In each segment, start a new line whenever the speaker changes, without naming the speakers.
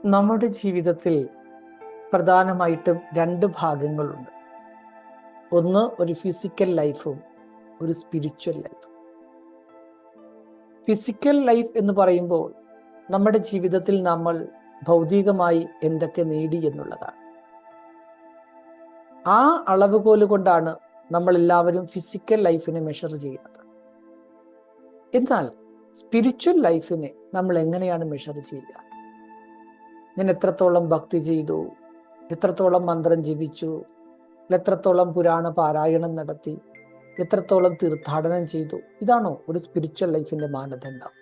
നമ്മുടെ ജീവിതത്തിൽ പ്രധാനമായിട്ടും രണ്ട് ഭാഗങ്ങളുണ്ട്. ഒന്ന് ഒരു ഫിസിക്കൽ ലൈഫും ഒരു സ്പിരിച്വൽ ലൈഫും. ഫിസിക്കൽ ലൈഫ് എന്ന് പറയുമ്പോൾ നമ്മുടെ ജീവിതത്തിൽ നമ്മൾ ഭൗതികമായി എന്തൊക്കെ നേടി എന്നുള്ളതാണ്. ആ അളവുകോല് കൊണ്ടാണ് നമ്മൾ എല്ലാവരും ഫിസിക്കൽ ലൈഫിനെ മെഷർ ചെയ്യുന്നത്. എന്നാൽ സ്പിരിച്വൽ ലൈഫിനെ നമ്മൾ എങ്ങനെയാണ് മെഷർ ചെയ്യുക? ഞാൻ എത്രത്തോളം ഭക്തി ചെയ്തു, എത്രത്തോളം മന്ത്രം ജപിച്ചു, എത്രത്തോളം പുരാണ പാരായണം നടത്തി, എത്രത്തോളം തീർത്ഥാടനം ചെയ്തു, ഇതാണോ ഒരു സ്പിരിച്വൽ ലൈഫിന്റെ മാനദണ്ഡം?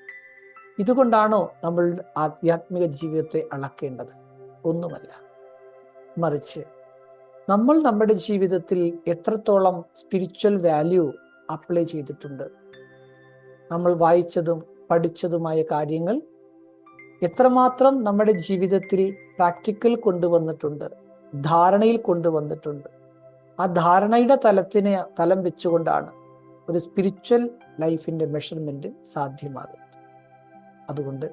ഇതുകൊണ്ടാണോ നമ്മൾ ആധ്യാത്മിക ജീവിതത്തെ അളക്കേണ്ടത്? ഒന്നുമല്ല. മറിച്ച് നമ്മൾ നമ്മുടെ ജീവിതത്തിൽ എത്രത്തോളം സ്പിരിച്വൽ വാല്യൂ അപ്ലൈ ചെയ്തിട്ടുണ്ട്, നമ്മൾ വായിച്ചതും പഠിച്ചതുമായ കാര്യങ്ങൾ എത്രമാത്രം നമ്മുടെ ജീവിതത്തിൽ പ്രാക്ടിക്കൽ കൊണ്ടുവന്നിട്ടുണ്ട്, ധാരണയിൽ കൊണ്ടുവന്നിട്ടുണ്ട്. ആ ധാരണയുടെ തലം വെച്ചുകൊണ്ടാണ് ഒരു സ്പിരിച്വൽ ലൈഫിന്റെ മെഷർമെന്റ് സാധ്യമാകുന്നത്. അതുകൊണ്ട്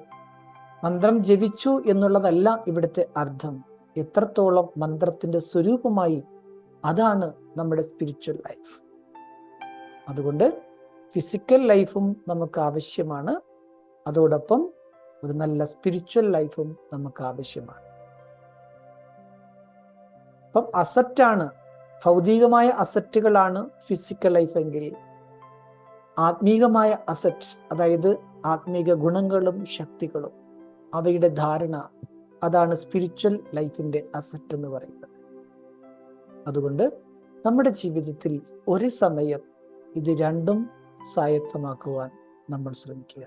മന്ത്രം ജപിച്ചു എന്നുള്ളതല്ല ഇവിടുത്തെ അർത്ഥം. എത്രത്തോളം മന്ത്രത്തിന്റെ സ്വരൂപമായി, അതാണ് നമ്മുടെ സ്പിരിച്വൽ ലൈഫ്. അതുകൊണ്ട് ഫിസിക്കൽ ലൈഫും നമുക്ക് ആവശ്യമാണ്, അതോടൊപ്പം ഒരു നല്ല സ്പിരിച്വൽ ലൈഫും നമുക്ക് ആവശ്യമാണ്. അപ്പം അസറ്റാണ്, ഭൗതികമായ അസറ്റുകളാണ് ഫിസിക്കൽ ലൈഫ് എങ്കിൽ, ആത്മീകമായ അസറ്റ്, അതായത് ആത്മീക ഗുണങ്ങളും ശക്തികളും അവയുടെ ധാരണ, അതാണ് സ്പിരിച്വൽ ലൈഫിന്റെ അസറ്റ് എന്ന് പറയുന്നത്. അതുകൊണ്ട് നമ്മുടെ ജീവിതത്തിൽ ഒരു സമയം ഇത് രണ്ടും സ്വായത്തമാക്കുവാൻ നമ്മൾ ശ്രമിക്കുക.